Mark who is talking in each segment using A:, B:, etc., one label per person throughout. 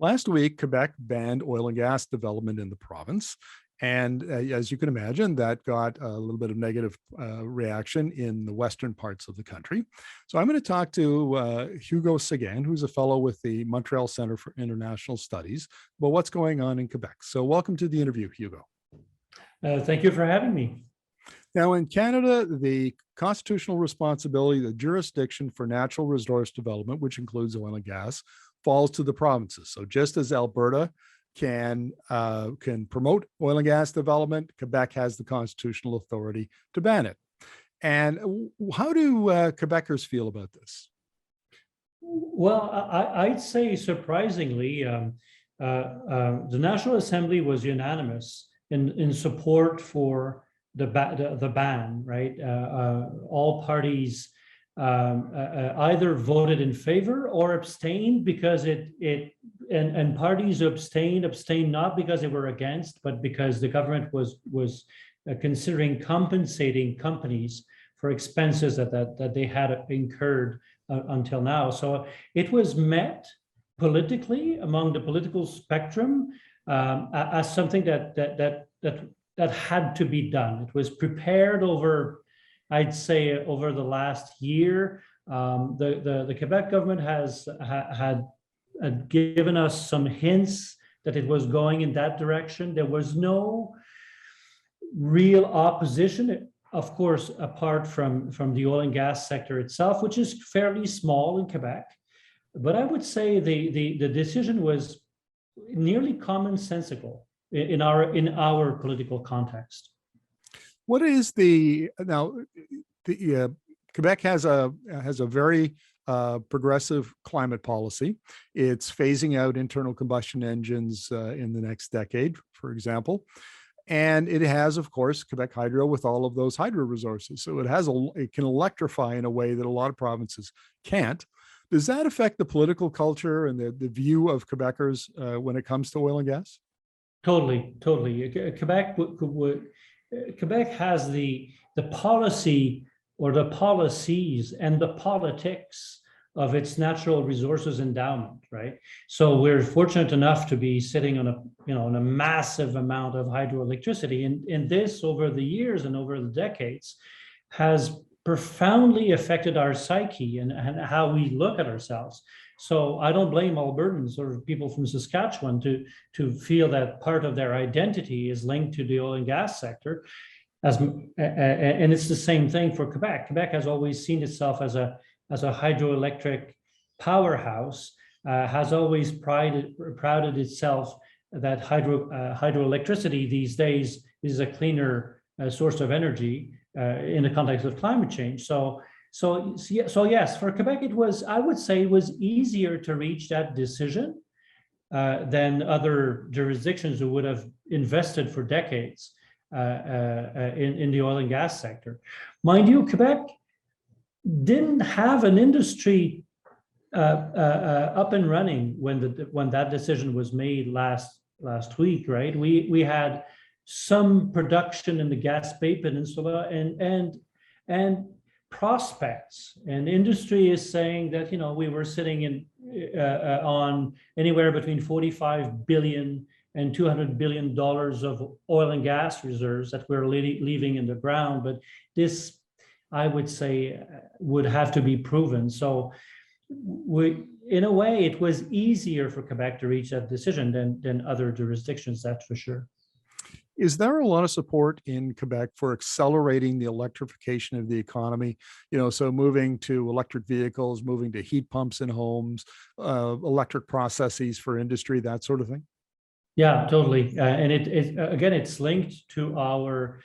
A: Last week, Quebec banned oil and gas development in the province. And as you can imagine, that got a little bit of negative reaction in the western parts of the country. So I'm going to talk to Hugo Seguin, who's a fellow with the Montreal Center for International Studies, about what's going on in Quebec. So welcome to the interview, Hugo.
B: Thank you for having me.
A: Now, in Canada, the constitutional responsibility, the jurisdiction for natural resource development, which includes oil and gas, falls to the provinces. So just as Alberta can promote oil and gas development, Quebec has the constitutional authority to ban it. And how do Quebecers feel about this?
B: Well, I'd say surprisingly, the National Assembly was unanimous in support for the ban, right? All parties either voted in favor or abstained because and parties who abstained not because they were against, but because the government was considering compensating companies for expenses that they had incurred until now. So it was met politically among the political spectrum as something that had to be done. It was prepared over, I'd say, over the last year. The Quebec government had given us some hints that it was going in that direction. There was no real opposition, of course, apart from the oil and gas sector itself, which is fairly small in Quebec. But I would say the decision was nearly commonsensical in our political context.
A: What is Quebec has a very progressive climate policy. It's phasing out internal combustion engines in the next decade, for example. And it has, of course, Quebec Hydro with all of those hydro resources. So it can electrify in a way that a lot of provinces can't. Does that affect the political culture and the view of Quebecers when it comes to oil and gas?
B: Totally. Quebec has the policy or the policies and the politics of its natural resources endowment, right? So we're fortunate enough to be sitting on a massive amount of hydroelectricity, and this over the years and over the decades has profoundly affected our psyche and how we look at ourselves. So I don't blame Albertans or people from Saskatchewan to feel that part of their identity is linked to the oil and gas sector. And it's the same thing for Quebec. Quebec has always seen itself as a hydroelectric powerhouse, has always prided itself that hydroelectricity these days is a cleaner source of energy in the context of climate change. So yes, for Quebec, I would say it was easier to reach that decision than other jurisdictions who would have invested for decades in the oil and gas sector. Mind you, Quebec didn't have an industry up and running when that decision was made last week, right? We had some production in the Gaspé Peninsula and prospects, and industry is saying that we were sitting on anywhere between 45 billion and $200 billion of oil and gas reserves that we're leaving in the ground. But this, I would say, would have to be proven. So in a way, it was easier for Quebec to reach that decision than other jurisdictions, that's for sure.
A: Is there a lot of support in Quebec for accelerating the electrification of the economy? So moving to electric vehicles, moving to heat pumps in homes, electric processes for industry, that sort of thing?
B: Yeah, totally. And it's linked to our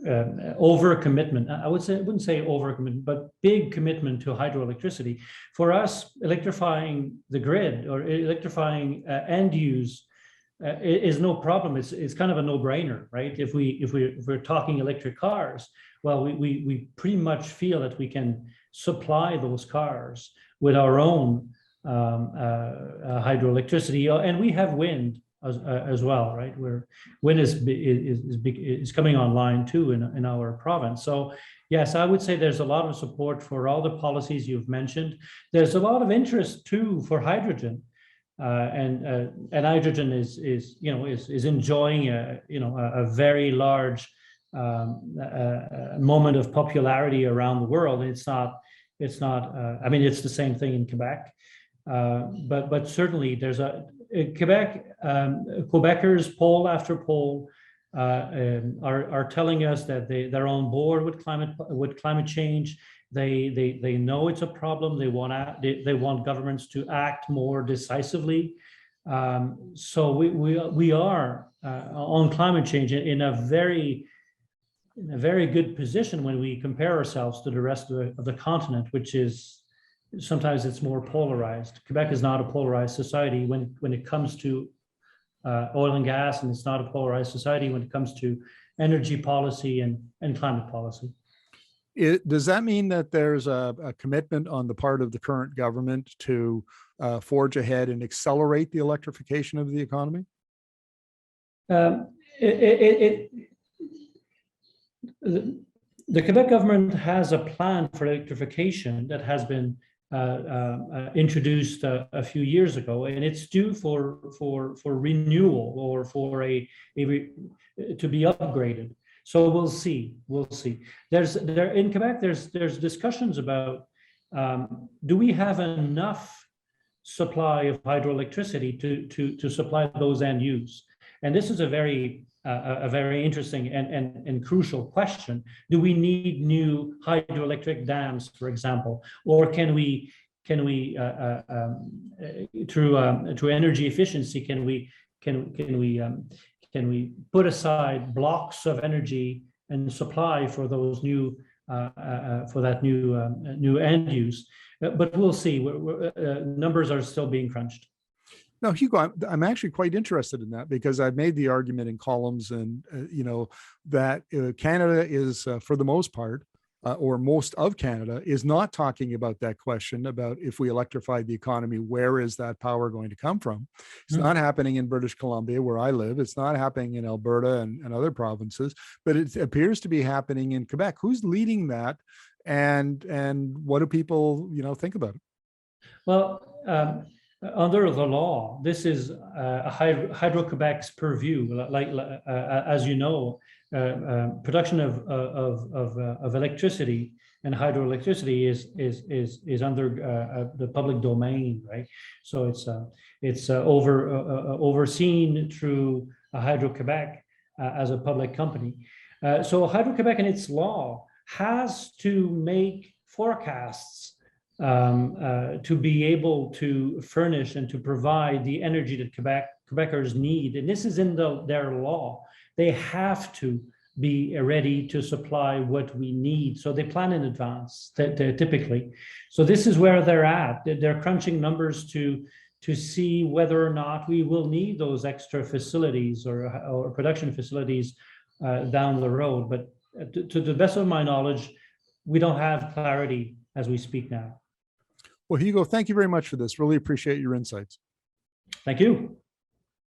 B: overcommitment. I wouldn't say overcommitment, but big commitment to hydroelectricity. For us, electrifying the grid or electrifying end use is no problem. It's kind of a no-brainer, right? If we're talking electric cars, well, we pretty much feel that we can supply those cars with our own hydroelectricity, and we have wind as well, right? Where wind is coming online too in our province. So yes, I would say there's a lot of support for all the policies you've mentioned. There's a lot of interest too for hydrogen. and hydrogen is enjoying a very large moment of popularity around the world. And it's not. I mean, it's the same thing in Quebec, but certainly there's in Quebec. Quebecers, poll after poll, are telling us that they're on board with climate change. They know it's a problem. They want governments to act more decisively. So we are on climate change in a very good position when we compare ourselves to the rest of the continent, which is sometimes it's more polarized. Quebec is not a polarized society when it comes to oil and gas, and it's not a polarized society when it comes to energy policy and climate policy.
A: Does that mean that there's a commitment on the part of the current government to forge ahead and accelerate the electrification of the economy?
B: The Quebec government has a plan for electrification that has been introduced a few years ago, and it's due for renewal or to be upgraded. So we'll see. In Quebec, there's discussions about do we have enough supply of hydroelectricity to supply those end use? And this is a very interesting and crucial question. Do we need new hydroelectric dams, for example, or can we through energy efficiency can we put aside blocks of energy and supply for those new new end use? But we'll see. Numbers are still being crunched.
A: No, Hugo, I'm actually quite interested in that because I've made the argument in columns and, that Canada is, for the most part, or most of Canada, is not talking about that question about if we electrify the economy, where is that power going to come from? It's not happening in British Columbia, where I live. It's not happening in Alberta and other provinces, but it appears to be happening in Quebec. Who's leading that? And what do people, think about it?
B: Well, under the law, this is Hydro-Quebec's purview. As you know, production of electricity and hydroelectricity is under the public domain, right? So it's overseen through Hydro-Quebec as a public company. So Hydro-Quebec in its law has to make forecasts to be able to furnish and to provide the energy that Quebecers need. And this is in their law. They have to be ready to supply what we need. So they plan in advance, typically. So this is where they're at. They're crunching numbers to see whether or not we will need those extra facilities or production facilities down the road. But to the best of my knowledge, we don't have clarity as we speak now.
A: Well, Hugo, thank you very much for this. Really appreciate your insights.
B: Thank you.